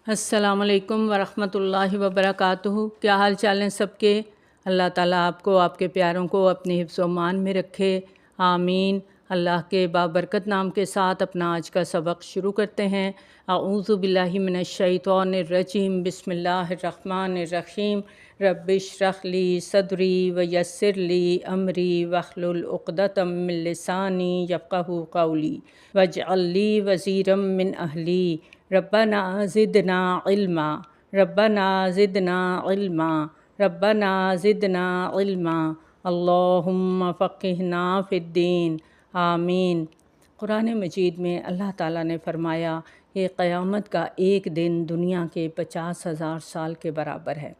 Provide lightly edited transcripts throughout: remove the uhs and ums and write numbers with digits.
السلام علیکم ورحمۃ اللہ وبرکاتہ۔ کیا حال چال ہیں سب کے؟ اللہ تعالیٰ آپ کو، آپ کے پیاروں کو اپنے حفظ و امان میں رکھے، آمین۔ اللہ کے بابرکت نام کے ساتھ اپنا آج کا سبق شروع کرتے ہیں۔ اعوذ باللہ من الشیطان الرجیم، بسم اللہ الرحمن الرحیم۔ رب اشرح لی صدری ویسر لی امری واحلل عقدۃ من لسانی یفقہوا قولی واجعل لی وزیرا من اہلی ربنا زدنا علما ربنا زدنا علما ربنا زدنا علما اللہم فقہنا فی الدین، آمین۔ قرآن مجید میں اللہ تعالیٰ نے فرمایا کہ قیامت کا ایک دن دنیا کے 50,000 سال کے برابر ہے،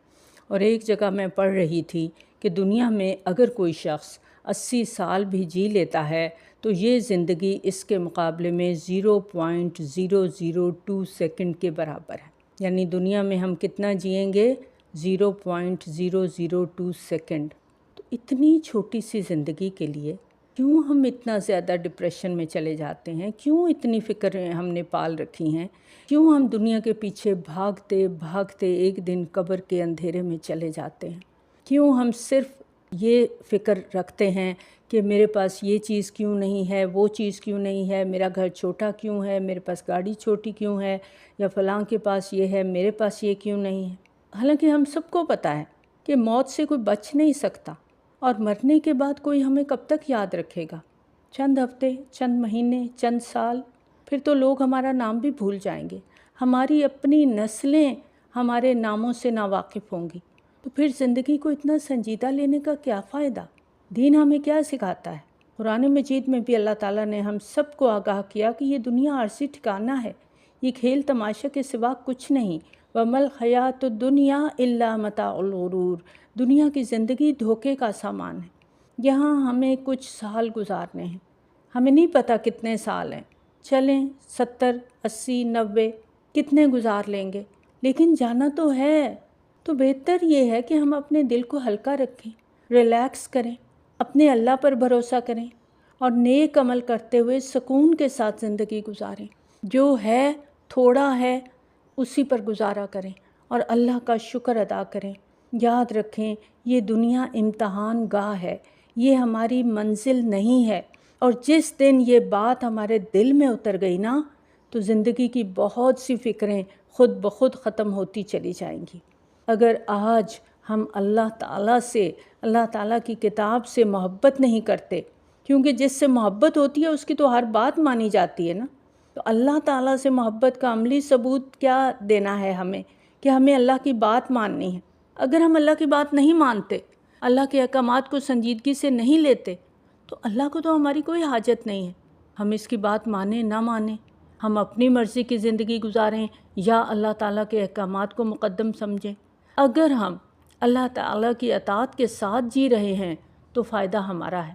اور ایک جگہ میں پڑھ رہی تھی کہ دنیا میں اگر کوئی شخص 80 سال بھی جی لیتا ہے تو یہ زندگی اس کے مقابلے میں 0.002 سیکنڈ کے برابر ہے۔ یعنی دنیا میں ہم کتنا جئیں گے؟ 0.002 سیکنڈ۔ تو اتنی چھوٹی سی زندگی کے لیے کیوں ہم اتنا زیادہ ڈپریشن میں چلے جاتے ہیں؟ کیوں اتنی فکر ہم نے پال رکھی ہیں؟ کیوں ہم دنیا کے پیچھے بھاگتے بھاگتے ایک دن قبر کے اندھیرے میں چلے جاتے ہیں؟ کیوں ہم صرف یہ فکر رکھتے ہیں کہ میرے پاس یہ چیز کیوں نہیں ہے، وہ چیز کیوں نہیں ہے، میرا گھر چھوٹا کیوں ہے، میرے پاس گاڑی چھوٹی کیوں ہے، یا فلاں کے پاس یہ ہے میرے پاس یہ کیوں نہیں ہے؟ حالانکہ ہم سب کو پتہ ہے کہ موت سے کوئی بچ نہیں سکتا، اور مرنے کے بعد کوئی ہمیں کب تک یاد رکھے گا؟ چند ہفتے، چند مہینے، چند سال، پھر تو لوگ ہمارا نام بھی بھول جائیں گے، ہماری اپنی نسلیں ہمارے ناموں سے ناواقف ہوں گی۔ تو پھر زندگی کو اتنا سنجیدہ لینے کا کیا فائدہ؟ دین ہمیں کیا سکھاتا ہے؟ قرآن مجید میں بھی اللہ تعالیٰ نے ہم سب کو آگاہ کیا کہ یہ دنیا عارضی ٹھکانہ ہے، یہ کھیل تماشا کے سوا کچھ نہیں۔ وَمَا الْحَيَاةُ الدُّنْيَا إِلَّا مَتَاعُ الْغُرُورِ، دنیا کی زندگی دھوکے کا سامان ہے۔ یہاں ہمیں کچھ سال گزارنے ہیں، ہمیں نہیں پتہ کتنے سال ہیں، چلیں 70، 80، 90 کتنے گزار لیں گے، لیکن جانا تو ہے۔ تو بہتر یہ ہے کہ ہم اپنے دل کو ہلکا رکھیں، ریلیکس کریں، اپنے اللہ پر بھروسہ کریں، اور نیک عمل کرتے ہوئے سکون کے ساتھ زندگی گزاریں۔ جو ہے تھوڑا ہے اسی پر گزارا کریں اور اللہ کا شکر ادا کریں۔ یاد رکھیں یہ دنیا امتحان گاہ ہے، یہ ہماری منزل نہیں ہے، اور جس دن یہ بات ہمارے دل میں اتر گئی نا تو زندگی کی بہت سی فکریں خود بخود ختم ہوتی چلی جائیں گی۔ اگر آج ہم اللہ تعالیٰ سے، اللہ تعالیٰ کی کتاب سے محبت نہیں کرتے، کیونکہ جس سے محبت ہوتی ہے اس کی تو ہر بات مانی جاتی ہے نا، تو اللہ تعالیٰ سے محبت کا عملی ثبوت کیا دینا ہے ہمیں کہ ہمیں اللہ کی بات ماننی ہے۔ اگر ہم اللہ کی بات نہیں مانتے، اللہ کے احکامات کو سنجیدگی سے نہیں لیتے، تو اللہ کو تو ہماری کوئی حاجت نہیں ہے۔ ہم اس کی بات مانیں نہ مانیں، ہم اپنی مرضی کی زندگی گزاریں یا اللہ تعالیٰ کے احکامات کو مقدم سمجھیں۔ اگر ہم اللہ تعالیٰ کی اطاعت کے ساتھ جی رہے ہیں تو فائدہ ہمارا ہے،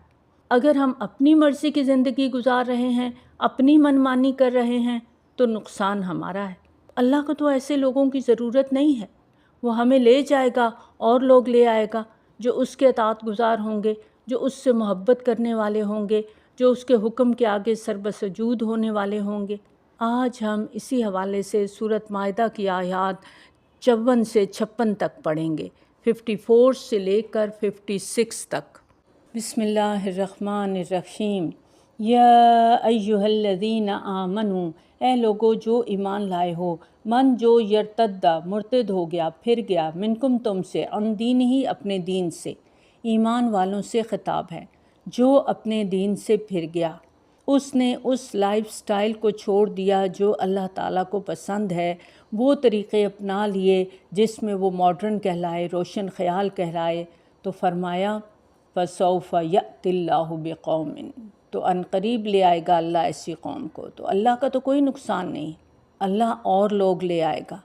اگر ہم اپنی مرضی کی زندگی گزار رہے ہیں، اپنی منمانی کر رہے ہیں، تو نقصان ہمارا ہے۔ اللہ کو تو ایسے لوگوں کی ضرورت نہیں ہے، وہ ہمیں لے جائے گا اور لوگ لے آئے گا جو اس کے اطاعت گزار ہوں گے، جو اس سے محبت کرنے والے ہوں گے، جو اس کے حکم کے آگے سر بسجود ہونے والے ہوں گے۔ آج ہم اسی حوالے سے سورۃ مائدہ کی آیات 54 سے 56 تک پڑھیں گے، 54 سے لے کر 56 تک۔ بسم اللہ الرحمن الرحیم۔ یا ایہا الذین آمنوا، اے لوگو جو ایمان لائے ہو، من جو یرتدہ مرتد ہو گیا، پھر گیا، منکم تم سے، عن دین ہی اپنے دین سے، ایمان والوں سے خطاب ہے، جو اپنے دین سے پھر گیا، اس نے اس لائف سٹائل کو چھوڑ دیا جو اللہ تعالیٰ کو پسند ہے، وہ طریقے اپنا لیے جس میں وہ ماڈرن کہلائے، روشن خیال کہلائے، تو فرمایا فَسَوْفَ يَأْتِ اللَّهُ بِقَوْمٍ، تو ان قریب لے آئے گا اللہ ایسی قوم کو۔ تو اللہ کا تو کوئی نقصان نہیں، اللہ اور لوگ لے آئے گا،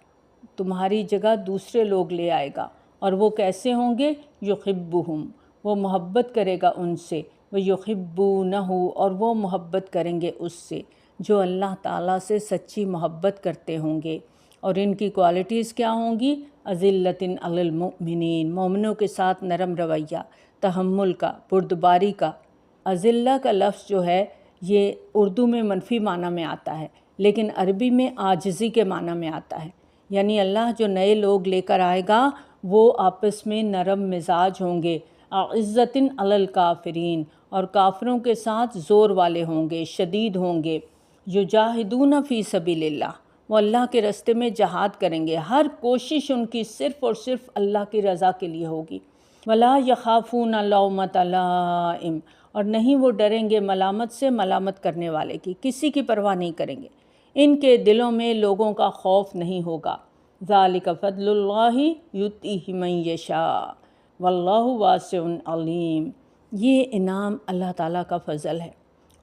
تمہاری جگہ دوسرے لوگ لے آئے گا، اور وہ کیسے ہوں گے؟ یحبہم، وہ محبت کرے گا ان سے، ویحبونہ، اور وہ محبت کریں گے اس سے، جو اللہ تعالیٰ سے سچی محبت کرتے ہوں گے۔ اور ان کی کوالٹیز کیا ہوں گی؟ اذلۃ علی المؤمنین، مومنوں کے ساتھ نرم رویہ، تحمل کا، بردباری کا۔ اذلہ کا لفظ جو ہے یہ اردو میں منفی معنی میں آتا ہے، لیکن عربی میں عاجزی کے معنی میں آتا ہے، یعنی اللہ جو نئے لوگ لے کر آئے گا وہ آپس میں نرم مزاج ہوں گے، عزتن علی الکافرین، اور کافروں کے ساتھ زور والے ہوں گے، شدید ہوں گے، یجاہدون فی سبیل اللہ، وہ اللہ کے راستے میں جہاد کریں گے، ہر کوشش ان کی صرف اور صرف اللہ کی رضا کے لیے ہوگی، ولا یخافون لومۃ لائم، اور نہیں وہ ڈریں گے ملامت سے، ملامت کرنے والے کی، کسی کی پرواہ نہیں کریں گے، ان کے دلوں میں لوگوں کا خوف نہیں ہوگا۔ ذالک فضل اللہ یؤتیہ من یشاء واللہ واسع علیم، یہ انعام اللہ تعالیٰ کا فضل ہے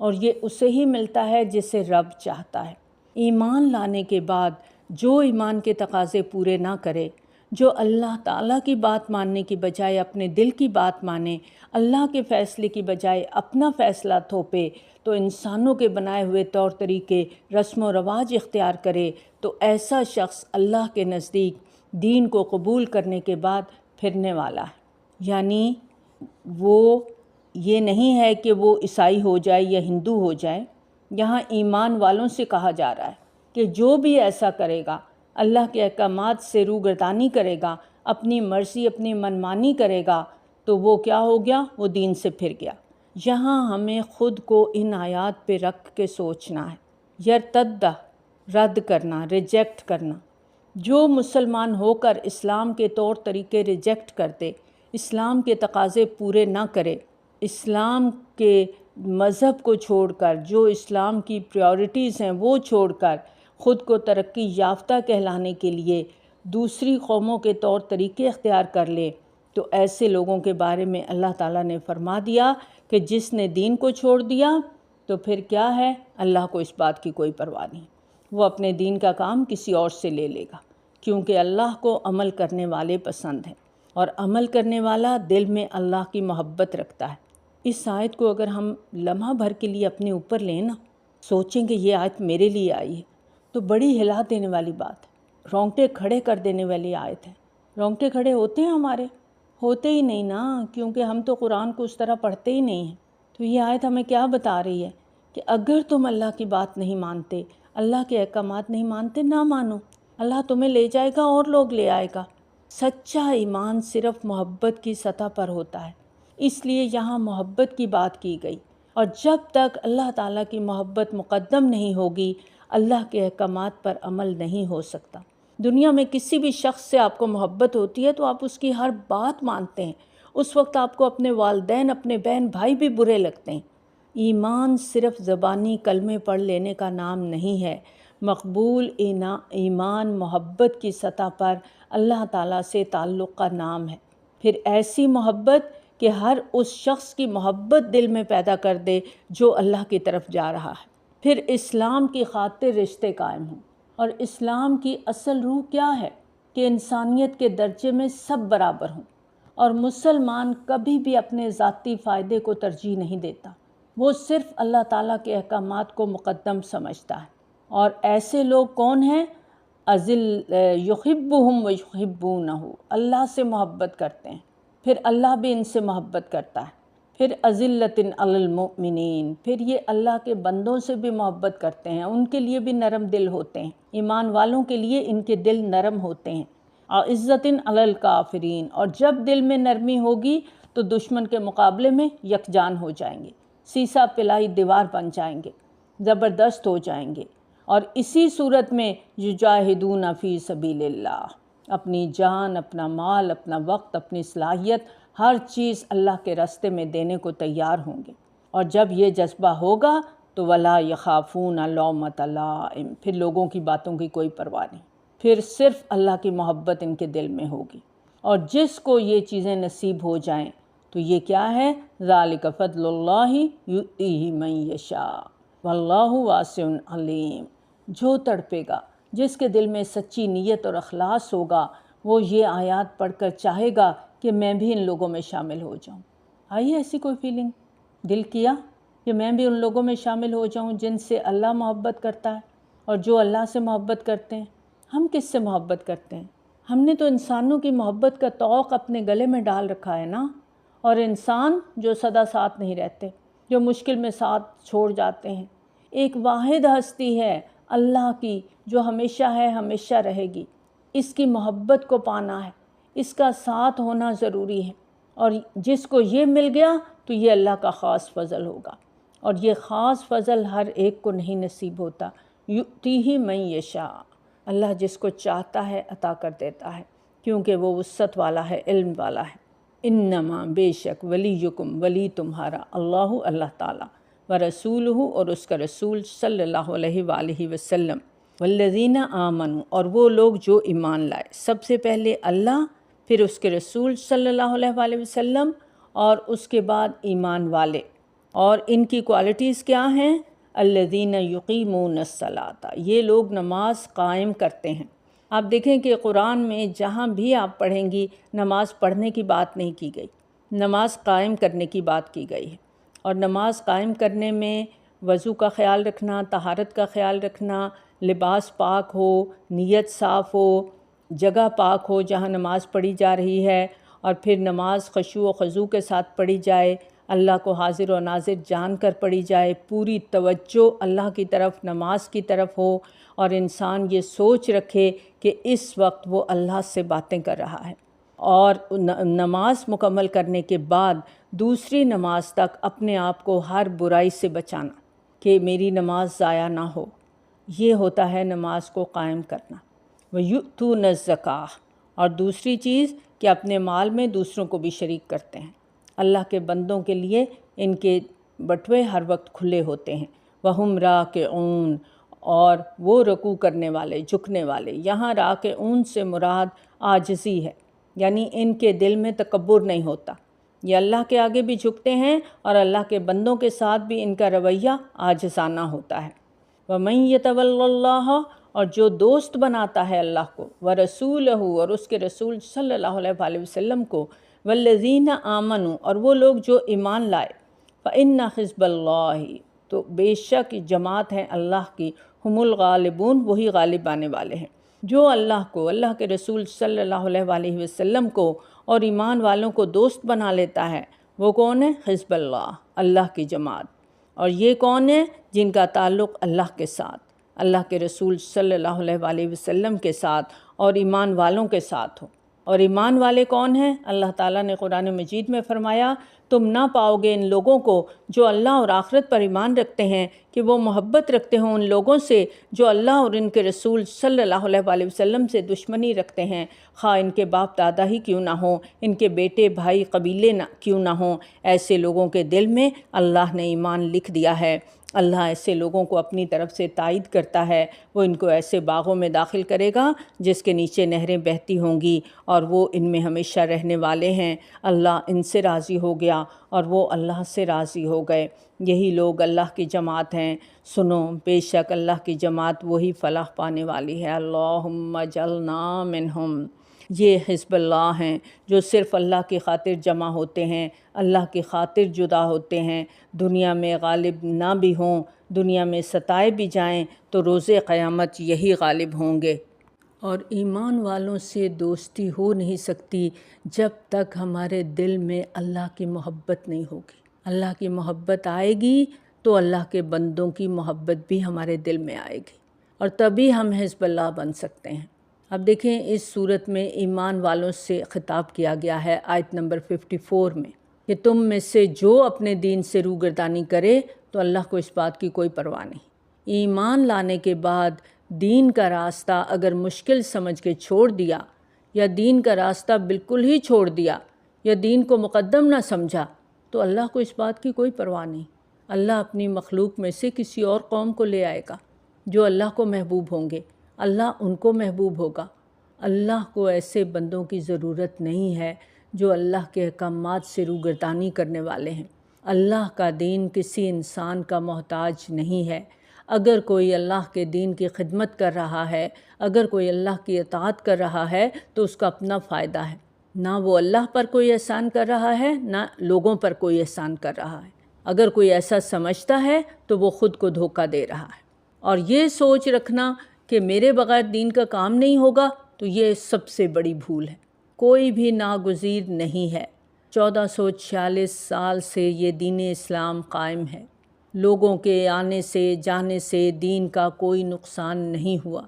اور یہ اسے ہی ملتا ہے جسے رب چاہتا ہے۔ ایمان لانے کے بعد جو ایمان کے تقاضے پورے نہ کرے، جو اللہ تعالیٰ کی بات ماننے کی بجائے اپنے دل کی بات مانے، اللہ کے فیصلے کی بجائے اپنا فیصلہ تھوپے، تو انسانوں کے بنائے ہوئے طور طریقے، رسم و رواج اختیار کرے، تو ایسا شخص اللہ کے نزدیک دین کو قبول کرنے کے بعد پھرنے والا ہے۔ یعنی وہ یہ نہیں ہے کہ وہ عیسائی ہو جائے یا ہندو ہو جائے، یہاں ایمان والوں سے کہا جا رہا ہے کہ جو بھی ایسا کرے گا، اللہ کے احکامات سے روگردانی کرے گا، اپنی مرضی اپنی منمانی کرے گا، تو وہ کیا ہو گیا؟ وہ دین سے پھر گیا۔ یہاں ہمیں خود کو ان آیات پہ رکھ کے سوچنا ہے، یرتدہ، رد کرنا، ریجیکٹ کرنا۔ جو مسلمان ہو کر اسلام کے طور طریقے ریجیکٹ کرتے، اسلام کے تقاضے پورے نہ کرے، اسلام کے مذہب کو چھوڑ کر، جو اسلام کی پریورٹیز ہیں وہ چھوڑ کر، خود کو ترقی یافتہ کہلانے کے لیے دوسری قوموں کے طور طریقے اختیار کر لے، تو ایسے لوگوں کے بارے میں اللہ تعالیٰ نے فرما دیا کہ جس نے دین کو چھوڑ دیا تو پھر کیا ہے؟ اللہ کو اس بات کی کوئی پرواہ نہیں، وہ اپنے دین کا کام کسی اور سے لے لے گا، کیونکہ اللہ کو عمل کرنے والے پسند ہیں، اور عمل کرنے والا دل میں اللہ کی محبت رکھتا ہے۔ اس آیت کو اگر ہم لمحہ بھر کے لیے اپنے اوپر لیں نا، سوچیں کہ یہ آیت میرے لیے آئی ہے، تو بڑی ہلا دینے والی بات ہے، رونگٹے کھڑے کر دینے والی آیت ہے۔ رونگٹے کھڑے ہوتے ہیں ہمارے؟ ہوتے ہی نہیں نا، کیونکہ ہم تو قرآن کو اس طرح پڑھتے ہی نہیں ہیں۔ تو یہ آیت ہمیں کیا بتا رہی ہے کہ اگر تم اللہ کی بات نہیں مانتے، اللہ کے احکامات نہیں مانتے، نہ مانو، اللہ تمہیں لے جائے گا اور لوگ لے آئے گا۔ سچا ایمان صرف محبت کی سطح پر ہوتا ہے، اس لیے یہاں محبت کی بات کی گئی، اور جب تک اللہ تعالیٰ کی محبت مقدم نہیں ہوگی، اللہ کے احکامات پر عمل نہیں ہو سکتا۔ دنیا میں کسی بھی شخص سے آپ کو محبت ہوتی ہے تو آپ اس کی ہر بات مانتے ہیں، اس وقت آپ کو اپنے والدین، اپنے بہن بھائی بھی برے لگتے ہیں۔ ایمان صرف زبانی کلمے پڑھ لینے کا نام نہیں ہے، مقبول ایمان محبت کی سطح پر اللہ تعالیٰ سے تعلق کا نام ہے، پھر ایسی محبت کہ ہر اس شخص کی محبت دل میں پیدا کر دے جو اللہ کی طرف جا رہا ہے۔ پھر اسلام کی خاطر رشتے قائم ہوں، اور اسلام کی اصل روح کیا ہے؟ کہ انسانیت کے درجے میں سب برابر ہوں، اور مسلمان کبھی بھی اپنے ذاتی فائدے کو ترجیح نہیں دیتا، وہ صرف اللہ تعالیٰ کے احکامات کو مقدم سمجھتا ہے۔ اور ایسے لوگ کون ہیں؟ یحبہم ویحبونہ، اللہ سے محبت کرتے ہیں، پھر اللہ بھی ان سے محبت کرتا ہے۔ پھر اذلۃ علی المؤمنین، پھر یہ اللہ کے بندوں سے بھی محبت کرتے ہیں، ان کے لیے بھی نرم دل ہوتے ہیں، ایمان والوں کے لیے ان کے دل نرم ہوتے ہیں۔ عزت علی الکافرین، اور جب دل میں نرمی ہوگی تو دشمن کے مقابلے میں یکجان ہو جائیں گے، سیسا پلائی دیوار بن جائیں گے، زبردست ہو جائیں گے۔ اور اسی صورت میں یجاہدون فی سبیل اللہ، اپنی جان، اپنا مال، اپنا وقت، اپنی صلاحیت، ہر چیز اللہ کے راستے میں دینے کو تیار ہوں گے۔ اور جب یہ جذبہ ہوگا تو ولا یخافون لومۃ لائم، پھر لوگوں کی باتوں کی کوئی پرواہ نہیں، پھر صرف اللہ کی محبت ان کے دل میں ہوگی۔ اور جس کو یہ چیزیں نصیب ہو جائیں تو یہ کیا ہے؟ ذالک فضل اللہ یؤتیہ من یشاء واللہ واسع علیم۔ جو تڑپے گا، جس کے دل میں سچی نیت اور اخلاص ہوگا، وہ یہ آیات پڑھ کر چاہے گا کہ میں بھی ان لوگوں میں شامل ہو جاؤں۔ آئی ایسی کوئی فیلنگ؟ دل کیا کہ میں بھی ان لوگوں میں شامل ہو جاؤں جن سے اللہ محبت کرتا ہے اور جو اللہ سے محبت کرتے ہیں۔ ہم کس سے محبت کرتے ہیں؟ ہم نے تو انسانوں کی محبت کا طوق اپنے گلے میں ڈال رکھا ہے نا، اور انسان جو سدا ساتھ نہیں رہتے، جو مشکل میں ساتھ چھوڑ جاتے ہیں۔ ایک واحد ہستی ہے اللہ کی جو ہمیشہ ہے، ہمیشہ رہے گی، اس کی محبت کو پانا ہے، اس کا ساتھ ہونا ضروری ہے، اور جس کو یہ مل گیا تو یہ اللہ کا خاص فضل ہوگا، اور یہ خاص فضل ہر ایک کو نہیں نصیب ہوتا۔ یؤتیہ من یشاء، اللہ جس کو چاہتا ہے عطا کر دیتا ہے، کیونکہ وہ وسعت والا ہے، علم والا ہے۔ انما بے شک ولیکم ولی تمہارا اللہ اللہ تعالیٰ، ورسولہ اور اس کا رسول صلی اللہ علیہ وآلہ وسلم، والذین آمنوا اور وہ لوگ جو ایمان لائے۔ سب سے پہلے اللہ، پھر اس کے رسول صلی اللہ علیہ وآلہ وسلم، اور اس کے بعد ایمان والے۔ اور ان کی کوالٹیز کیا ہیں؟ الذین یقیمون الصلاۃ، یہ لوگ نماز قائم کرتے ہیں۔ آپ دیکھیں کہ قرآن میں جہاں بھی آپ پڑھیں گی نماز پڑھنے کی بات نہیں کی گئی، نماز قائم کرنے کی بات کی گئی ہے۔ اور نماز قائم کرنے میں وضو کا خیال رکھنا، طہارت کا خیال رکھنا، لباس پاک ہو، نیت صاف ہو، جگہ پاک ہو جہاں نماز پڑھی جا رہی ہے، اور پھر نماز خشوع و خضوع کے ساتھ پڑھی جائے، اللہ کو حاضر و ناظر جان کر پڑھی جائے، پوری توجہ اللہ کی طرف، نماز کی طرف ہو، اور انسان یہ سوچ رکھے کہ اس وقت وہ اللہ سے باتیں کر رہا ہے۔ اور نماز مکمل کرنے کے بعد دوسری نماز تک اپنے آپ کو ہر برائی سے بچانا کہ میری نماز ضائع نہ ہو، یہ ہوتا ہے نماز کو قائم کرنا۔ وَيُؤْتُونَ الزَّكَاةَ، اور دوسری چیز کہ اپنے مال میں دوسروں کو بھی شریک کرتے ہیں۔ اللہ کے بندوں کے لیے ان کے بٹوے ہر وقت کھلے ہوتے ہیں۔ وَهُمْ رَاكِعُونَ، اور وہ رکوع کرنے والے، جھکنے والے۔ یہاں راکعون سے مراد عاجزی ہے، یعنی ان کے دل میں تکبر نہیں ہوتا، یہ اللہ کے آگے بھی جھکتے ہیں، اور اللہ کے بندوں کے ساتھ بھی ان کا رویہ عاجزانہ ہوتا ہے۔ وَمَن يَتَوَلَّ اللَّهَ، اور جو دوست بناتا ہے اللہ کو، وَرَسُولَهُ، اور اس کے رسول صلی اللہ علیہ وآلہ وسلم کو، وَالَّذِينَ آمَنُوا، اور وہ لوگ جو ایمان لائے، فَإِنَّ حِزْبَ اللَّهِ، تو بے شک جماعت ہے اللہ کی، ہم الغالبون، وہی غالب آنے والے ہیں۔ جو اللہ کو، اللہ کے رسول صلی اللہ علیہ وآلہ وسلم کو اور ایمان والوں کو دوست بنا لیتا ہے، وہ کون ہے؟ حزب اللہ، اللہ کی جماعت۔ اور یہ کون ہے؟ جن کا تعلق اللہ کے ساتھ، اللہ کے رسول صلی اللہ علیہ وآلہ وسلم کے ساتھ اور ایمان والوں کے ساتھ ہو۔ اور ایمان والے کون ہیں؟ اللہ تعالیٰ نے قرآن مجید میں فرمایا، تم نہ پاؤ گے ان لوگوں کو جو اللہ اور آخرت پر ایمان رکھتے ہیں کہ وہ محبت رکھتے ہوں ان لوگوں سے جو اللہ اور ان کے رسول صلی اللہ علیہ وآلہ وسلم سے دشمنی رکھتے ہیں، خواہ ان کے باپ دادا ہی کیوں نہ ہوں، ان کے بیٹے بھائی قبیلے کیوں نہ ہوں۔ ایسے لوگوں کے دل میں اللہ نے ایمان لکھ دیا ہے۔ اللہ ایسے لوگوں کو اپنی طرف سے تائید کرتا ہے، وہ ان کو ایسے باغوں میں داخل کرے گا جس کے نیچے نہریں بہتی ہوں گی، اور وہ ان میں ہمیشہ رہنے والے ہیں۔ اللہ ان سے راضی ہو گیا اور وہ اللہ سے راضی ہو گئے۔ یہی لوگ اللہ کی جماعت ہیں۔ سنو، بے شک اللہ کی جماعت وہی فلاح پانے والی ہے۔ اللہم اجعلنا منہم، یہ حزب اللہ ہیں جو صرف اللہ کی خاطر جمع ہوتے ہیں، اللہ کی خاطر جدا ہوتے ہیں، دنیا میں غالب نہ بھی ہوں، دنیا میں ستائے بھی جائیں تو روز قیامت یہی غالب ہوں گے۔ اور ایمان والوں سے دوستی ہو نہیں سکتی جب تک ہمارے دل میں اللہ کی محبت نہیں ہوگی۔ اللہ کی محبت آئے گی تو اللہ کے بندوں کی محبت بھی ہمارے دل میں آئے گی، اور تبھی ہم حزب اللہ بن سکتے ہیں۔ اب دیکھیں اس صورت میں ایمان والوں سے خطاب کیا گیا ہے آیت نمبر 54 میں کہ تم میں سے جو اپنے دین سے روگردانی کرے تو اللہ کو اس بات کی کوئی پرواہ نہیں۔ ایمان لانے کے بعد دین کا راستہ اگر مشکل سمجھ کے چھوڑ دیا، یا دین کا راستہ بالکل ہی چھوڑ دیا، یا دین کو مقدم نہ سمجھا، تو اللہ کو اس بات کی کوئی پرواہ نہیں۔ اللہ اپنی مخلوق میں سے کسی اور قوم کو لے آئے گا جو اللہ کو محبوب ہوں گے، اللہ ان کو محبوب ہوگا۔ اللہ کو ایسے بندوں کی ضرورت نہیں ہے جو اللہ کے احکامات سے روگردانی کرنے والے ہیں۔ اللہ کا دین کسی انسان کا محتاج نہیں ہے۔ اگر کوئی اللہ کے دین کی خدمت کر رہا ہے، اگر کوئی اللہ کی اطاعت کر رہا ہے تو اس کا اپنا فائدہ ہے، نہ وہ اللہ پر کوئی احسان کر رہا ہے، نہ لوگوں پر کوئی احسان کر رہا ہے۔ اگر کوئی ایسا سمجھتا ہے تو وہ خود کو دھوکہ دے رہا ہے۔ اور یہ سوچ رکھنا کہ میرے بغیر دین کا کام نہیں ہوگا، تو یہ سب سے بڑی بھول ہے۔ کوئی بھی ناگزیر نہیں ہے۔ 1446 سال سے یہ دین اسلام قائم ہے۔ لوگوں کے آنے سے جانے سے دین کا کوئی نقصان نہیں ہوا۔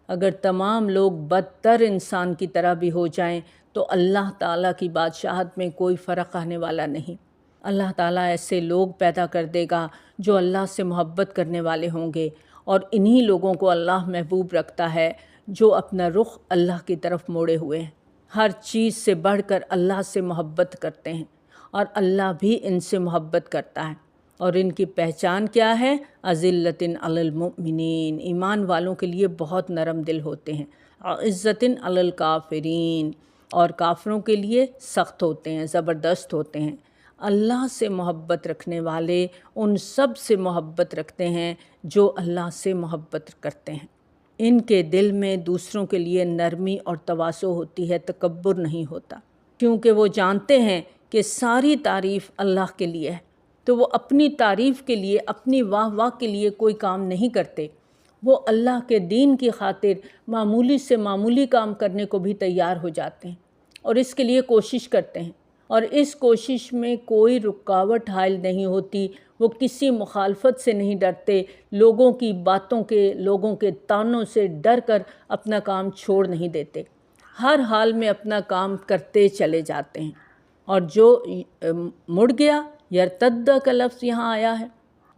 اگر تمام لوگ بدتر انسان کی طرح بھی ہو جائیں تو اللہ تعالیٰ کی بادشاہت میں کوئی فرق آنے والا نہیں۔ اللہ تعالیٰ ایسے لوگ پیدا کر دے گا جو اللہ سے محبت کرنے والے ہوں گے، اور انہی لوگوں کو اللہ محبوب رکھتا ہے جو اپنا رخ اللہ کی طرف موڑے ہوئے ہیں، ہر چیز سے بڑھ کر اللہ سے محبت کرتے ہیں، اور اللہ بھی ان سے محبت کرتا ہے۔ اور ان کی پہچان کیا ہے؟ اذلۃ علی المؤمنین، ایمان والوں کے لیے بہت نرم دل ہوتے ہیں، عزۃ علی الکافرین، اور کافروں کے لیے سخت ہوتے ہیں، زبردست ہوتے ہیں۔ اللہ سے محبت رکھنے والے ان سب سے محبت رکھتے ہیں جو اللہ سے محبت کرتے ہیں۔ ان کے دل میں دوسروں کے لیے نرمی اور تواضع ہوتی ہے، تکبر نہیں ہوتا، کیونکہ وہ جانتے ہیں کہ ساری تعریف اللہ کے لیے ہے، تو وہ اپنی تعریف کے لیے، اپنی واہ واہ کے لیے کوئی کام نہیں کرتے۔ وہ اللہ کے دین کی خاطر معمولی سے معمولی کام کرنے کو بھی تیار ہو جاتے ہیں، اور اس کے لیے کوشش کرتے ہیں، اور اس کوشش میں کوئی رکاوٹ حائل نہیں ہوتی۔ وہ کسی مخالفت سے نہیں ڈرتے، لوگوں کی باتوں کے، لوگوں کے طعنوں سے ڈر کر اپنا کام چھوڑ نہیں دیتے، ہر حال میں اپنا کام کرتے چلے جاتے ہیں۔ اور جو مڑ گیا، یرتد کا لفظ یہاں آیا ہے،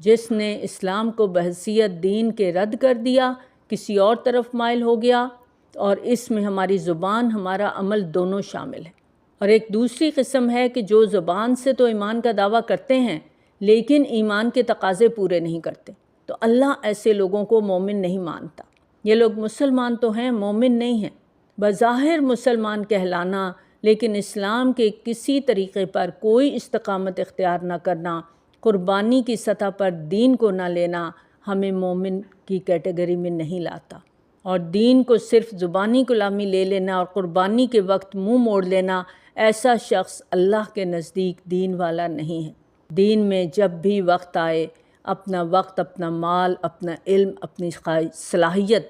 جس نے اسلام کو بحیثیت دین کے رد کر دیا، کسی اور طرف مائل ہو گیا، اور اس میں ہماری زبان، ہمارا عمل دونوں شامل ہے۔ اور ایک دوسری قسم ہے کہ جو زبان سے تو ایمان کا دعویٰ کرتے ہیں لیکن ایمان کے تقاضے پورے نہیں کرتے، تو اللہ ایسے لوگوں کو مومن نہیں مانتا۔ یہ لوگ مسلمان تو ہیں، مومن نہیں ہیں، بظاہر مسلمان کہلانا لیکن اسلام کے کسی طریقے پر کوئی استقامت اختیار نہ کرنا، قربانی کی سطح پر دین کو نہ لینا، ہمیں مومن کی کیٹیگری میں نہیں لاتا۔ اور دین کو صرف زبانی غلامی لے لینا اور قربانی کے وقت منہ موڑ لینا، ایسا شخص اللہ کے نزدیک دین والا نہیں ہے۔ دین میں جب بھی وقت آئے، اپنا وقت، اپنا مال، اپنا علم، اپنی صلاحیت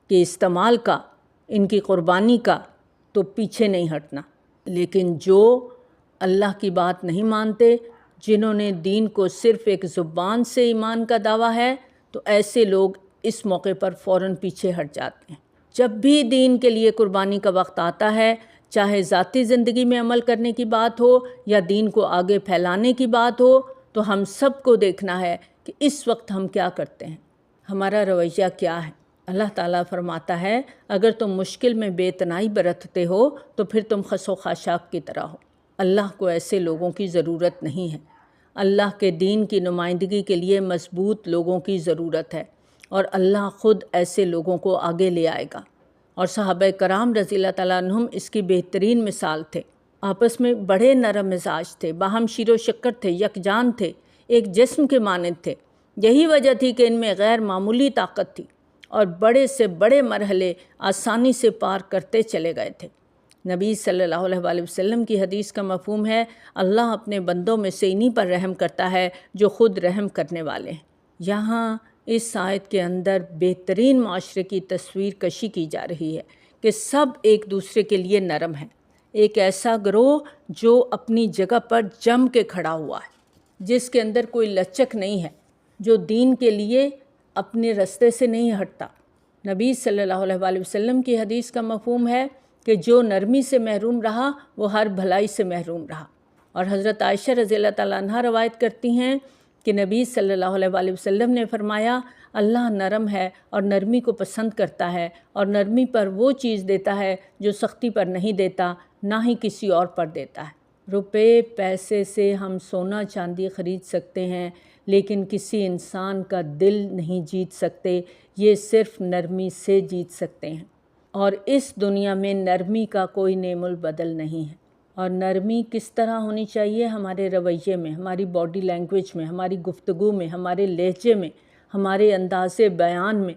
کے استعمال کا، ان کی قربانی کا، تو پیچھے نہیں ہٹنا۔ لیکن جو اللہ کی بات نہیں مانتے، جنہوں نے دین کو صرف ایک زبان سے ایمان کا دعویٰ ہے، تو ایسے لوگ اس موقع پر فوراً پیچھے ہٹ جاتے ہیں۔ جب بھی دین کے لیے قربانی کا وقت آتا ہے، چاہے ذاتی زندگی میں عمل کرنے کی بات ہو یا دین کو آگے پھیلانے کی بات ہو، تو ہم سب کو دیکھنا ہے کہ اس وقت ہم کیا کرتے ہیں، ہمارا رویہ کیا ہے۔ اللہ تعالیٰ فرماتا ہے اگر تم مشکل میں بے تنائی برتتے ہو تو پھر تم خس و خاشاک کی طرح ہو۔ اللہ کو ایسے لوگوں کی ضرورت نہیں ہے۔ اللہ کے دین کی نمائندگی کے لیے مضبوط لوگوں کی ضرورت ہے، اور اللہ خود ایسے لوگوں کو آگے لے آئے گا۔ اور صحابہ کرام رضی اللہ تعالیٰ عنہم اس کی بہترین مثال تھے۔ آپس میں بڑے نرم مزاج تھے، باہم شیر و شکر تھے، یکجان تھے، ایک جسم کے مانند تھے۔ یہی وجہ تھی کہ ان میں غیر معمولی طاقت تھی، اور بڑے سے بڑے مرحلے آسانی سے پار کرتے چلے گئے تھے۔ نبی صلی اللہ علیہ وآلہ وسلم کی حدیث کا مفہوم ہے اللہ اپنے بندوں میں سے انہی پر رحم کرتا ہے جو خود رحم کرنے والے ہیں۔ یہاں اس آیت کے اندر بہترین معاشرے کی تصویر کشی کی جا رہی ہے کہ سب ایک دوسرے کے لیے نرم ہیں، ایک ایسا گروہ جو اپنی جگہ پر جم کے کھڑا ہوا ہے، جس کے اندر کوئی لچک نہیں ہے، جو دین کے لیے اپنے رستے سے نہیں ہٹتا۔ نبی صلی اللہ علیہ وآلہ وسلم کی حدیث کا مفہوم ہے کہ جو نرمی سے محروم رہا وہ ہر بھلائی سے محروم رہا۔ اور حضرت عائشہ رضی اللہ تعالیٰ عنہا روایت کرتی ہیں کہ نبی صلی اللہ علیہ وآلہ وسلم نے فرمایا اللہ نرم ہے اور نرمی کو پسند کرتا ہے، اور نرمی پر وہ چیز دیتا ہے جو سختی پر نہیں دیتا، نہ ہی کسی اور پر دیتا ہے۔ روپے پیسے سے ہم سونا چاندی خرید سکتے ہیں لیکن کسی انسان کا دل نہیں جیت سکتے، یہ صرف نرمی سے جیت سکتے ہیں۔ اور اس دنیا میں نرمی کا کوئی نعم البدل نہیں ہے۔ اور نرمی کس طرح ہونی چاہیے؟ ہمارے رویے میں، ہماری باڈی لینگویج میں، ہماری گفتگو میں، ہمارے لہجے میں، ہمارے انداز بیان میں۔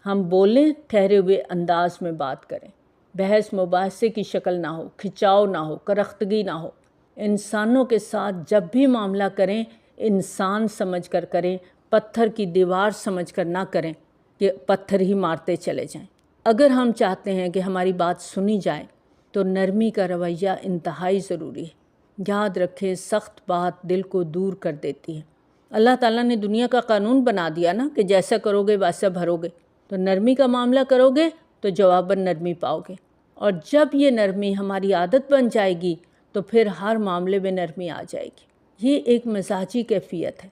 ہم بولیں، ٹھہرے ہوئے انداز میں بات کریں، بحث مباحثے کی شکل نہ ہو، کھچاؤ نہ ہو، کرختگی نہ ہو۔ انسانوں کے ساتھ جب بھی معاملہ کریں انسان سمجھ کر کریں، پتھر کی دیوار سمجھ کر نہ کریں کہ پتھر ہی مارتے چلے جائیں۔ اگر ہم چاہتے ہیں کہ ہماری بات سنی جائے تو نرمی کا رویہ انتہائی ضروری ہے۔ یاد رکھیں سخت بات دل کو دور کر دیتی ہے۔ اللہ تعالیٰ نے دنیا کا قانون بنا دیا نا کہ جیسا کرو گے ویسا بھرو گے، تو نرمی کا معاملہ کرو گے تو جواباً نرمی پاؤ گے، اور جب یہ نرمی ہماری عادت بن جائے گی تو پھر ہر معاملے میں نرمی آ جائے گی۔ یہ ایک مزاجی کیفیت ہے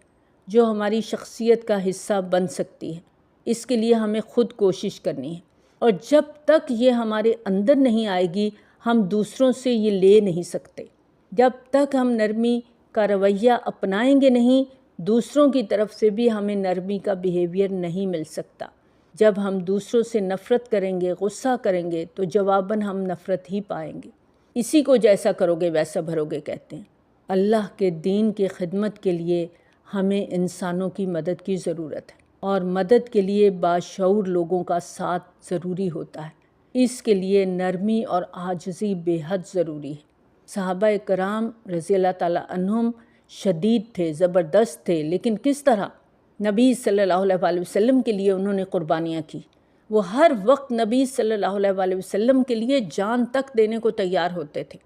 جو ہماری شخصیت کا حصہ بن سکتی ہے۔ اس کے لیے ہمیں خود کوشش کرنی ہے، اور جب تک یہ ہمارے اندر نہیں آئے گی ہم دوسروں سے یہ لے نہیں سکتے۔ جب تک ہم نرمی کا رویہ اپنائیں گے نہیں، دوسروں کی طرف سے بھی ہمیں نرمی کا بیہیویئر نہیں مل سکتا۔ جب ہم دوسروں سے نفرت کریں گے، غصہ کریں گے، تو جواباً ہم نفرت ہی پائیں گے۔ اسی کو جیسا کرو گے ویسا بھرو گے کہتے ہیں۔ اللہ کے دین کی خدمت کے لیے ہمیں انسانوں کی مدد کی ضرورت ہے، اور مدد کے لیے باشعور لوگوں کا ساتھ ضروری ہوتا ہے۔ اس کے لیے نرمی اور عاجزی بے حد ضروری ہے۔ صحابہ کرام رضی اللہ تعالیٰ عنہم شدید تھے، زبردست تھے، لیکن کس طرح؟ نبی صلی اللہ علیہ وسلم کے لیے انہوں نے قربانیاں کی۔ وہ ہر وقت نبی صلی اللہ علیہ وسلم کے لیے جان تک دینے کو تیار ہوتے تھے،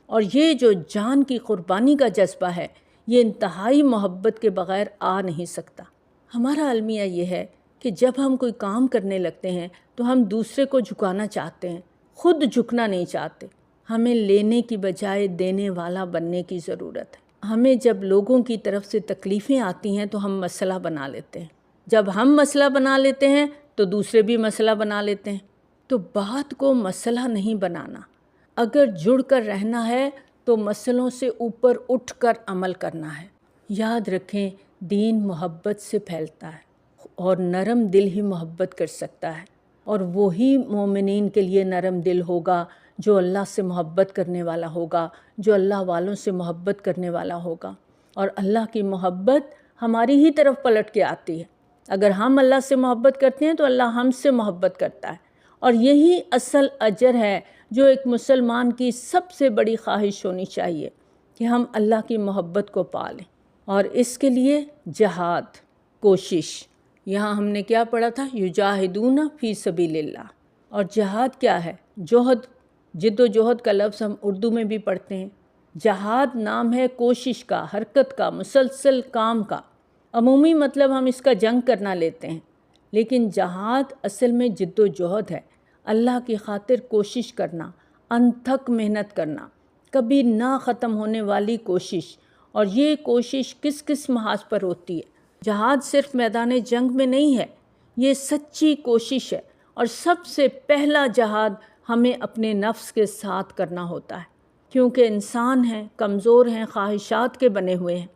اور یہ جو جان کی قربانی کا جذبہ ہے یہ انتہائی محبت کے بغیر آ نہیں سکتا۔ ہمارا المیہ یہ ہے کہ جب ہم کوئی کام کرنے لگتے ہیں تو ہم دوسرے کو جھکانا چاہتے ہیں، خود جھکنا نہیں چاہتے۔ ہمیں لینے کی بجائے دینے والا بننے کی ضرورت ہے۔ ہمیں جب لوگوں کی طرف سے تکلیفیں آتی ہیں تو ہم مسئلہ بنا لیتے ہیں، جب ہم مسئلہ بنا لیتے ہیں تو دوسرے بھی مسئلہ بنا لیتے ہیں۔ تو بات کو مسئلہ نہیں بنانا، اگر جڑ کر رہنا ہے تو مسئلوں سے اوپر اٹھ کر عمل کرنا ہے۔ یاد رکھیں، دین محبت سے پھیلتا ہے، اور نرم دل ہی محبت کر سکتا ہے، اور وہی مومنین کے لیے نرم دل ہوگا جو اللہ سے محبت کرنے والا ہوگا، جو اللہ والوں سے محبت کرنے والا ہوگا۔ اور اللہ کی محبت ہماری ہی طرف پلٹ کے آتی ہے۔ اگر ہم اللہ سے محبت کرتے ہیں تو اللہ ہم سے محبت کرتا ہے، اور یہی اصل اجر ہے جو ایک مسلمان کی سب سے بڑی خواہش ہونی چاہیے کہ ہم اللہ کی محبت کو پالیں۔ اور اس کے لیے جہاد، کوشش، یہاں ہم نے کیا پڑھا تھا؟ یجاہدون فی سبیل اللہ۔ اور جہاد کیا ہے؟ جوہد، جد و جہد کا لفظ ہم اردو میں بھی پڑھتے ہیں۔ جہاد نام ہے کوشش کا، حرکت کا، مسلسل کام کا۔ عمومی مطلب ہم اس کا جنگ کرنا لیتے ہیں، لیکن جہاد اصل میں جد و جہد ہے، اللہ کی خاطر کوشش کرنا، انتھک محنت کرنا، کبھی نہ ختم ہونے والی کوشش۔ اور یہ کوشش کس کس محاذ پر ہوتی ہے؟ جہاد صرف میدان جنگ میں نہیں ہے، یہ سچی کوشش ہے، اور سب سے پہلا جہاد ہمیں اپنے نفس کے ساتھ کرنا ہوتا ہے، کیونکہ انسان ہیں، کمزور ہیں، خواہشات کے بنے ہوئے ہیں،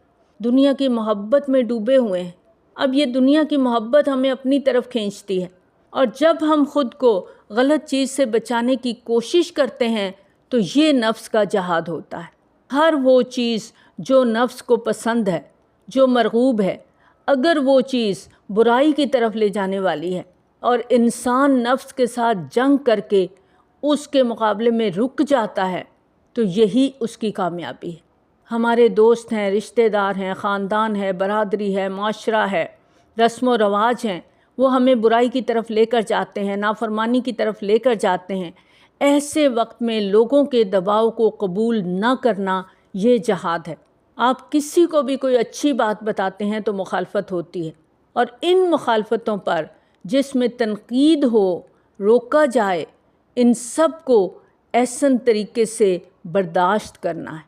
دنیا کی محبت میں ڈوبے ہوئے ہیں۔ اب یہ دنیا کی محبت ہمیں اپنی طرف کھینچتی ہے، اور جب ہم خود کو غلط چیز سے بچانے کی کوشش کرتے ہیں تو یہ نفس کا جہاد ہوتا ہے۔ ہر وہ چیز جو نفس کو پسند ہے، جو مرغوب ہے، اگر وہ چیز برائی کی طرف لے جانے والی ہے اور انسان نفس کے ساتھ جنگ کر کے اس کے مقابلے میں رک جاتا ہے تو یہی اس کی کامیابی ہے۔ ہمارے دوست ہیں، رشتہ دار ہیں، خاندان ہے، برادری ہے، معاشرہ ہے، رسم و رواج ہیں، وہ ہمیں برائی کی طرف لے کر جاتے ہیں، نافرمانی کی طرف لے کر جاتے ہیں۔ ایسے وقت میں لوگوں کے دباؤ کو قبول نہ کرنا یہ جہاد ہے۔ آپ کسی کو بھی کوئی اچھی بات بتاتے ہیں تو مخالفت ہوتی ہے، اور ان مخالفتوں پر جس میں تنقید ہو، روکا جائے، ان سب کو احسن طریقے سے برداشت کرنا ہے،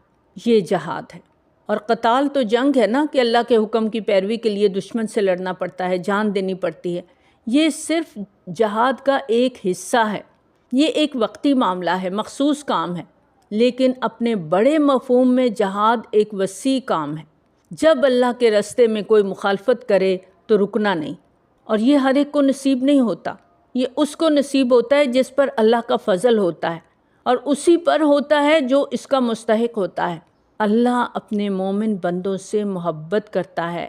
یہ جہاد ہے۔ اور قتال تو جنگ ہے نا، کہ اللہ کے حکم کی پیروی کے لیے دشمن سے لڑنا پڑتا ہے، جان دینی پڑتی ہے۔ یہ صرف جہاد کا ایک حصہ ہے، یہ ایک وقتی معاملہ ہے، مخصوص کام ہے، لیکن اپنے بڑے مفہوم میں جہاد ایک وسیع کام ہے۔ جب اللہ کے راستے میں کوئی مخالفت کرے تو رکنا نہیں، اور یہ ہر ایک کو نصیب نہیں ہوتا، یہ اس کو نصیب ہوتا ہے جس پر اللہ کا فضل ہوتا ہے، اور اسی پر ہوتا ہے جو اس کا مستحق ہوتا ہے۔ اللہ اپنے مومن بندوں سے محبت کرتا ہے،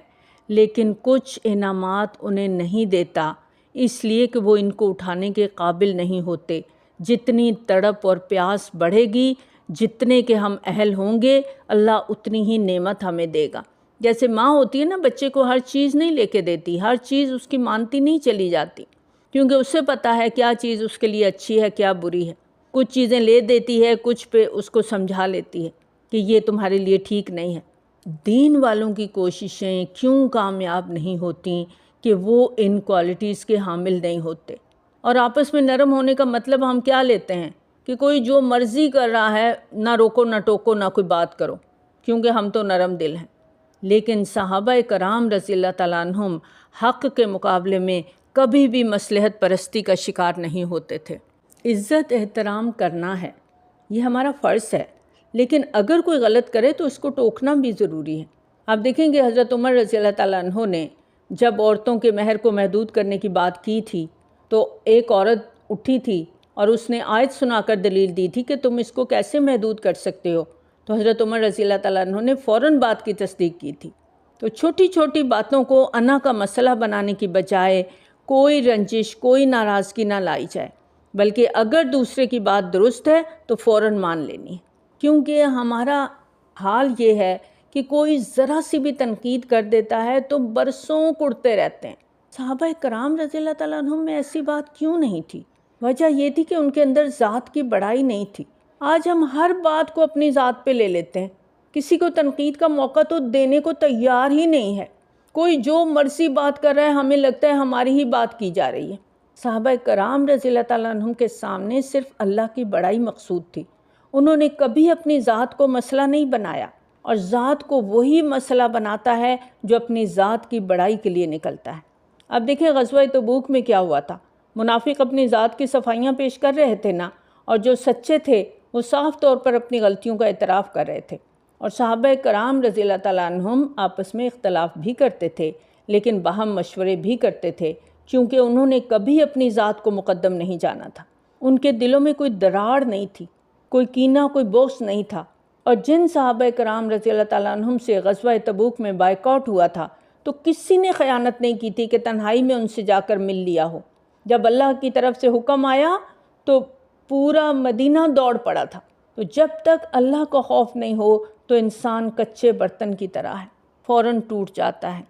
لیکن کچھ انعامات انہیں نہیں دیتا، اس لیے کہ وہ ان کو اٹھانے کے قابل نہیں ہوتے۔ جتنی تڑپ اور پیاس بڑھے گی، جتنے کے ہم اہل ہوں گے، اللہ اتنی ہی نعمت ہمیں دے گا۔ جیسے ماں ہوتی ہے نا، بچے کو ہر چیز نہیں لے کے دیتی، ہر چیز اس کی مانتی نہیں چلی جاتی، کیونکہ اسے پتہ ہے کیا چیز اس کے لیے اچھی ہے، کیا بری ہے۔ کچھ چیزیں لے دیتی ہے، کچھ پہ اس کو سمجھا لیتی ہے کہ یہ تمہارے لیے ٹھیک نہیں ہے۔ دین والوں کی کوششیں کیوں کامیاب نہیں ہوتیں؟ کہ وہ ان کوالٹیز کے حامل نہیں ہوتے۔ اور آپس میں نرم ہونے کا مطلب ہم کیا لیتے ہیں کہ کوئی جو مرضی کر رہا ہے نہ روکو نہ ٹوکو نہ کوئی بات کرو، کیونکہ ہم تو نرم دل ہیں۔ لیکن صحابہ کرام رضی اللہ تعالیٰ عنہم حق کے مقابلے میں کبھی بھی مصلحت پرستی کا شکار نہیں ہوتے تھے۔ عزت احترام کرنا ہے، یہ ہمارا فرض ہے، لیکن اگر کوئی غلط کرے تو اس کو ٹوکنا بھی ضروری ہے۔ آپ دیکھیں گے حضرت عمر رضی اللہ تعالیٰ عنہ نے جب عورتوں کے مہر کو محدود کرنے کی بات کی تھی تو ایک عورت اٹھی تھی اور اس نے آیت سنا کر دلیل دی تھی کہ تم اس کو کیسے محدود کر سکتے ہو، تو حضرت عمر رضی اللہ تعالیٰ عنہ نے فوراً بات کی تصدیق کی تھی۔ تو چھوٹی چھوٹی باتوں کو انا کا مسئلہ بنانے کی بجائے کوئی رنجش کوئی ناراضگی نہ لائی جائے، بلکہ اگر دوسرے کی بات درست ہے تو فوراً مان لینی ہے، کیونکہ ہمارا حال یہ ہے کہ کوئی ذرا سی بھی تنقید کر دیتا ہے تو برسوں کڑتے رہتے ہیں۔ صحابہ کرام رضی اللہ تعالیٰ عنہم میں ایسی بات کیوں نہیں تھی؟ وجہ یہ تھی کہ ان کے اندر ذات کی بڑائی نہیں تھی۔ آج ہم ہر بات کو اپنی ذات پہ لے لیتے ہیں، کسی کو تنقید کا موقع تو دینے کو تیار ہی نہیں ہے۔ کوئی جو مرضی بات کر رہا ہے ہمیں لگتا ہے ہماری ہی بات کی جا رہی ہے۔ صحابہ کرام رضی اللہ تعالیٰ عنہم کے سامنے صرف اللہ کی بڑائی مقصود تھی۔ انہوں نے کبھی اپنی ذات کو مسئلہ نہیں بنایا، اور ذات کو وہی مسئلہ بناتا ہے جو اپنی ذات کی بڑائی کے لیے نکلتا ہے۔ اب دیکھیں غزوہ تبوک میں کیا ہوا تھا، منافق اپنی ذات کی صفائیاں پیش کر رہے تھے نا، اور جو سچے تھے وہ صاف طور پر اپنی غلطیوں کا اعتراف کر رہے تھے۔ اور صحابہ کرام رضی اللہ تعالیٰ عنہم آپس میں اختلاف بھی کرتے تھے، لیکن باہم مشورے بھی کرتے تھے، کیونکہ انہوں نے کبھی اپنی ذات کو مقدم نہیں جانا تھا۔ ان کے دلوں میں کوئی دراڑ نہیں تھی، کوئی کینہ کوئی بغض نہیں تھا۔ اور جن صحابہ کرام رضی اللہ تعالیٰ عنہم سے غزوہ تبوک میں بائیکاٹ ہوا تھا تو کسی نے خیانت نہیں کی تھی کہ تنہائی میں ان سے جا کر مل لیا ہو۔ جب اللہ کی طرف سے حکم آیا تو پورا مدینہ دوڑ پڑا تھا۔ تو جب تک اللہ کا خوف نہیں ہو تو انسان کچے برتن کی طرح ہے، فوراً ٹوٹ جاتا ہے۔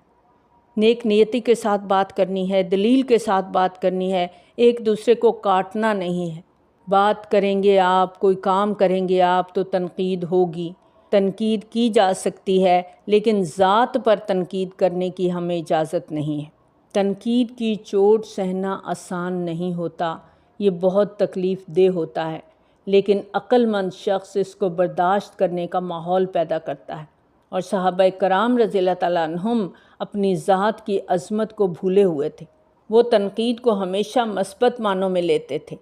نیک نیتی کے ساتھ بات کرنی ہے، دلیل کے ساتھ بات کرنی ہے، ایک دوسرے کو کاٹنا نہیں ہے۔ بات کریں گے آپ، کوئی کام کریں گے آپ تو تنقید ہوگی، تنقید کی جا سکتی ہے، لیکن ذات پر تنقید کرنے کی ہمیں اجازت نہیں ہے۔ تنقید کی چوٹ سہنا آسان نہیں ہوتا، یہ بہت تکلیف دہ ہوتا ہے، لیکن عقل مند شخص اس کو برداشت کرنے کا ماحول پیدا کرتا ہے۔ اور صحابہ کرام رضی اللہ تعالیٰ عنہم اپنی ذات کی عظمت کو بھولے ہوئے تھے، وہ تنقید کو ہمیشہ مثبت معنوں میں لیتے تھے۔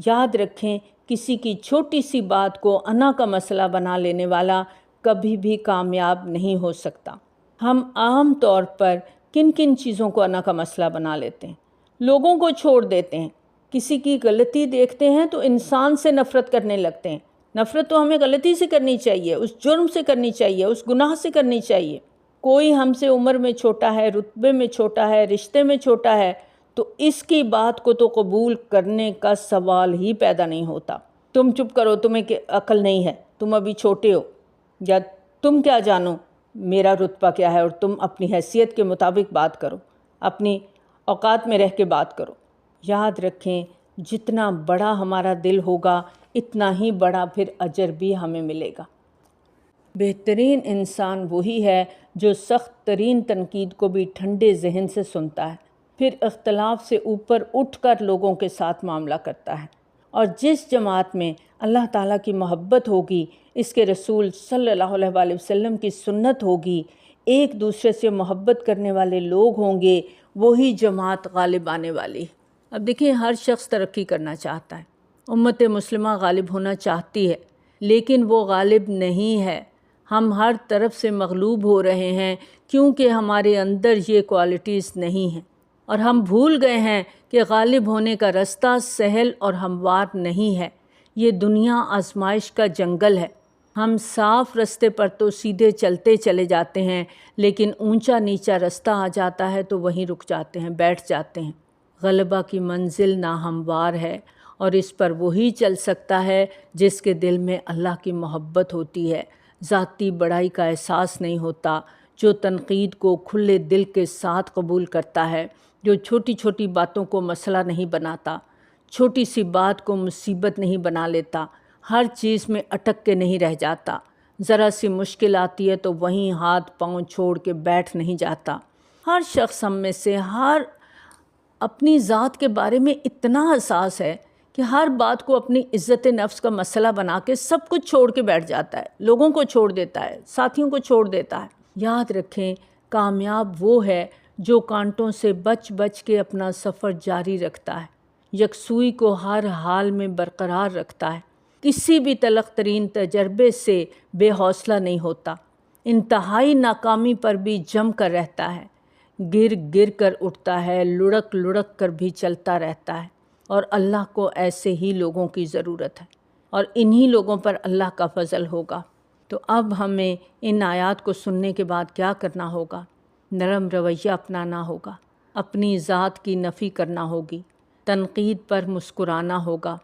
یاد رکھیں، کسی کی چھوٹی سی بات کو انا کا مسئلہ بنا لینے والا کبھی بھی کامیاب نہیں ہو سکتا۔ ہم عام طور پر کن کن چیزوں کو انا کا مسئلہ بنا لیتے ہیں؟ لوگوں کو چھوڑ دیتے ہیں، کسی کی غلطی دیکھتے ہیں تو انسان سے نفرت کرنے لگتے ہیں۔ نفرت تو ہمیں غلطی سے کرنی چاہیے، اس جرم سے کرنی چاہیے، اس گناہ سے کرنی چاہیے۔ کوئی ہم سے عمر میں چھوٹا ہے، رتبے میں چھوٹا ہے، رشتے میں چھوٹا ہے، تو اس کی بات کو تو قبول کرنے کا سوال ہی پیدا نہیں ہوتا۔ تم چپ کرو، تمہیں عقل نہیں ہے، تم ابھی چھوٹے ہو، یا تم کیا جانو میرا رتبہ کیا ہے، اور تم اپنی حیثیت کے مطابق بات کرو، اپنی اوقات میں رہ کے بات کرو۔ یاد رکھیں، جتنا بڑا ہمارا دل ہوگا اتنا ہی بڑا پھر اجر بھی ہمیں ملے گا۔ بہترین انسان وہی ہے جو سخت ترین تنقید کو بھی ٹھنڈے ذہن سے سنتا ہے، پھر اختلاف سے اوپر اٹھ کر لوگوں کے ساتھ معاملہ کرتا ہے۔ اور جس جماعت میں اللہ تعالیٰ کی محبت ہوگی، اس کے رسول صلی اللہ علیہ وآلہ وسلم کی سنت ہوگی، ایک دوسرے سے محبت کرنے والے لوگ ہوں گے، وہی جماعت غالب آنے والی۔ اب دیکھیں، ہر شخص ترقی کرنا چاہتا ہے، امت مسلمہ غالب ہونا چاہتی ہے، لیکن وہ غالب نہیں ہے۔ ہم ہر طرف سے مغلوب ہو رہے ہیں کیونکہ ہمارے اندر یہ کوالٹیز نہیں ہیں، اور ہم بھول گئے ہیں کہ غالب ہونے کا رستہ سہل اور ہموار نہیں ہے۔ یہ دنیا آزمائش کا جنگل ہے۔ ہم صاف رستے پر تو سیدھے چلتے چلے جاتے ہیں، لیکن اونچا نیچا رستہ آ جاتا ہے تو وہیں رک جاتے ہیں، بیٹھ جاتے ہیں۔ غلبہ کی منزل ناہموار ہے، اور اس پر وہی چل سکتا ہے جس کے دل میں اللہ کی محبت ہوتی ہے، ذاتی بڑائی کا احساس نہیں ہوتا، جو تنقید کو کھلے دل کے ساتھ قبول کرتا ہے، جو چھوٹی چھوٹی باتوں کو مسئلہ نہیں بناتا، چھوٹی سی بات کو مصیبت نہیں بنا لیتا، ہر چیز میں اٹک کے نہیں رہ جاتا، ذرا سی مشکل آتی ہے تو وہیں ہاتھ پاؤں چھوڑ کے بیٹھ نہیں جاتا۔ ہر شخص ہم میں سے ہر اپنی ذات کے بارے میں اتنا حساس ہے کہ ہر بات کو اپنی عزت نفس کا مسئلہ بنا کے سب کچھ چھوڑ کے بیٹھ جاتا ہے، لوگوں کو چھوڑ دیتا ہے، ساتھیوں کو چھوڑ دیتا ہے۔ یاد رکھیں، کامیاب وہ ہے جو کانٹوں سے بچ بچ کے اپنا سفر جاری رکھتا ہے، یکسوئی کو ہر حال میں برقرار رکھتا ہے، کسی بھی تلخ ترین تجربے سے بے حوصلہ نہیں ہوتا، انتہائی ناکامی پر بھی جم کر رہتا ہے، گر گر کر اٹھتا ہے، لڑک لڑک کر بھی چلتا رہتا ہے، اور اللہ کو ایسے ہی لوگوں کی ضرورت ہے، اور انہی لوگوں پر اللہ کا فضل ہوگا۔ تو اب ہمیں ان آیات کو سننے کے بعد کیا کرنا ہوگا؟ نرم رویہ اپنانا ہوگا، اپنی ذات کی نفی کرنا ہوگی، تنقید پر مسکرانا ہوگا،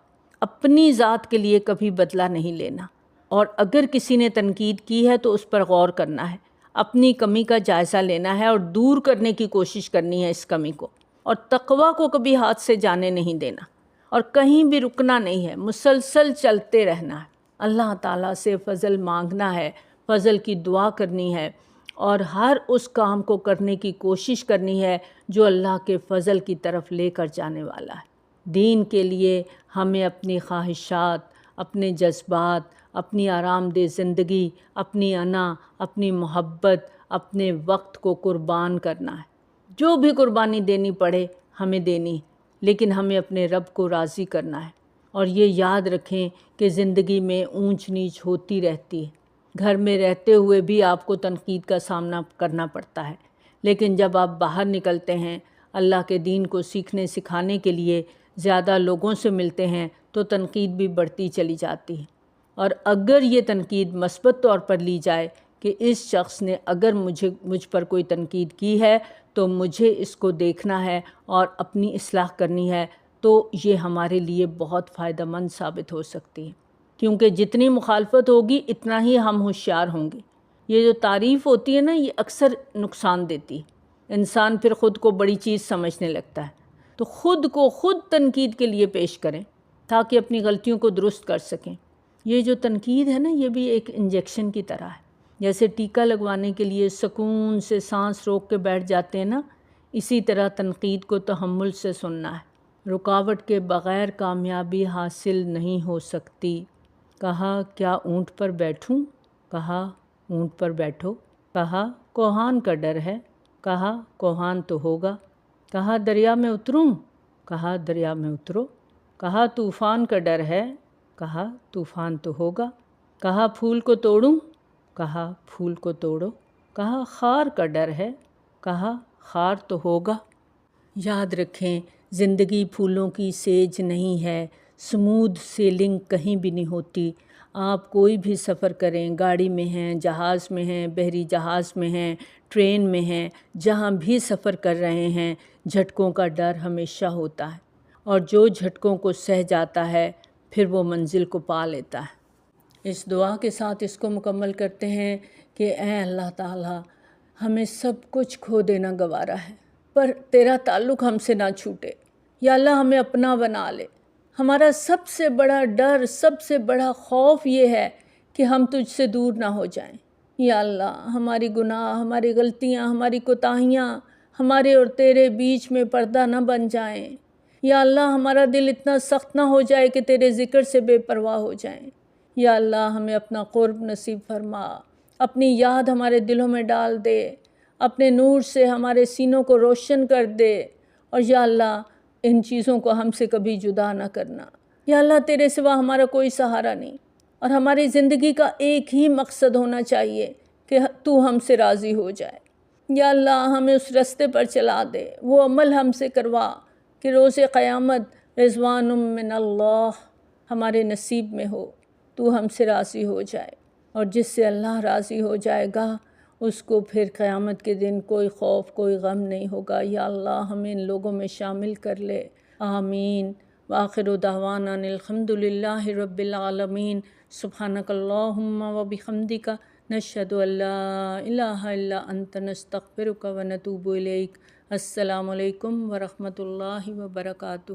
اپنی ذات کے لیے کبھی بدلہ نہیں لینا، اور اگر کسی نے تنقید کی ہے تو اس پر غور کرنا ہے، اپنی کمی کا جائزہ لینا ہے اور دور کرنے کی کوشش کرنی ہے اس کمی کو، اور تقویٰ کو کبھی ہاتھ سے جانے نہیں دینا، اور کہیں بھی رکنا نہیں ہے، مسلسل چلتے رہنا ہے، اللہ تعالیٰ سے فضل مانگنا ہے، فضل کی دعا کرنی ہے، اور ہر اس کام کو کرنے کی کوشش کرنی ہے جو اللہ کے فضل کی طرف لے کر جانے والا ہے۔ دین کے لیے ہمیں اپنی خواہشات، اپنے جذبات، اپنی آرام دہ زندگی، اپنی انا، اپنی محبت، اپنے وقت کو قربان کرنا ہے۔ جو بھی قربانی دینی پڑے ہمیں دینی ہے، لیکن ہمیں اپنے رب کو راضی کرنا ہے۔ اور یہ یاد رکھیں کہ زندگی میں اونچ نیچ ہوتی رہتی ہے، گھر میں رہتے ہوئے بھی آپ کو تنقید کا سامنا کرنا پڑتا ہے، لیکن جب آپ باہر نکلتے ہیں، اللہ کے دین کو سیکھنے سکھانے کے لیے زیادہ لوگوں سے ملتے ہیں تو تنقید بھی بڑھتی چلی جاتی ہے، اور اگر یہ تنقید مثبت طور پر لی جائے کہ اس شخص نے اگر مجھ پر کوئی تنقید کی ہے تو مجھے اس کو دیکھنا ہے اور اپنی اصلاح کرنی ہے، تو یہ ہمارے لیے بہت فائدہ مند ثابت ہو سکتی ہے، کیونکہ جتنی مخالفت ہوگی اتنا ہی ہم ہوشیار ہوں گے۔ یہ جو تعریف ہوتی ہے نا، یہ اکثر نقصان دیتی ہے، انسان پھر خود کو بڑی چیز سمجھنے لگتا ہے، تو خود کو خود تنقید کے لیے پیش کریں تاکہ اپنی غلطیوں کو درست کر سکیں۔ یہ جو تنقید ہے نا، یہ بھی ایک انجیکشن کی طرح ہے، جیسے ٹیکہ لگوانے کے لیے سکون سے سانس روک کے بیٹھ جاتے ہیں نا، اسی طرح تنقید کو تحمل سے سننا ہے۔ رکاوٹ کے بغیر کامیابی حاصل نہیں ہو سکتی۔ کہا کیا اونٹ پر بیٹھوں؟ کہا اونٹ پر بیٹھو۔ کہا کوہان کا ڈر ہے؟ کہا کوہان تو ہوگا۔ کہا دریا میں اتروں؟ کہا دریا میں اترو۔ کہا طوفان کا ڈر ہے؟ کہا طوفان تو ہوگا۔ کہا پھول کو توڑوں؟ کہا پھول کو توڑو۔ کہا خار کا ڈر ہے؟ کہا خار تو ہوگا۔ یاد رکھیں، زندگی پھولوں کی سیج نہیں ہے، سمودھ سیلنگ کہیں بھی نہیں ہوتی۔ آپ کوئی بھی سفر کریں، گاڑی میں ہیں، جہاز میں ہیں، بحری جہاز میں ہیں، ٹرین میں ہیں، جہاں بھی سفر کر رہے ہیں، جھٹکوں کا ڈر ہمیشہ ہوتا ہے، اور جو جھٹکوں کو سہ جاتا ہے پھر وہ منزل کو پا لیتا ہے۔ اس دعا کے ساتھ اس کو مکمل کرتے ہیں کہ اے اللہ تعالیٰ، ہمیں سب کچھ کھو دینا گوارا ہے، پر تیرا تعلق ہم سے نہ چھوٹے۔ یا اللہ ہمیں اپنا بنا لے۔ ہمارا سب سے بڑا ڈر، سب سے بڑا خوف یہ ہے کہ ہم تجھ سے دور نہ ہو جائیں۔ یا اللہ ہماری گناہ، ہماری غلطیاں، ہماری کوتاہیاں ہمارے اور تیرے بیچ میں پردہ نہ بن جائیں۔ یا اللہ ہمارا دل اتنا سخت نہ ہو جائے کہ تیرے ذکر سے بے پرواہ ہو جائیں۔ یا اللہ ہمیں اپنا قرب نصیب فرما، اپنی یاد ہمارے دلوں میں ڈال دے، اپنے نور سے ہمارے سینوں کو روشن کر دے، اور یا اللہ ان چیزوں کو ہم سے کبھی جدا نہ کرنا۔ یا اللہ تیرے سوا ہمارا کوئی سہارا نہیں، اور ہماری زندگی کا ایک ہی مقصد ہونا چاہیے کہ تو ہم سے راضی ہو جائے۔ یا اللہ ہمیں اس رستے پر چلا دے، وہ عمل ہم سے کروا کہ روز قیامت رضوان من اللہ ہمارے نصیب میں ہو، تو ہم سے راضی ہو جائے، اور جس سے اللہ راضی ہو جائے گا اس کو پھر قیامت کے دن کوئی خوف، کوئی غم نہیں ہوگا۔ یا اللہ ہمیں ان لوگوں میں شامل کر لے، آمین۔ وآخر دعوانا الحمد للہ رب العالمین۔ سبحانک اللہم وبحمدک، نشہد ان لا الہ الا انت، نستغفرک ونتوب الیک۔ السلام علیکم ورحمۃ اللہ وبرکاتہ۔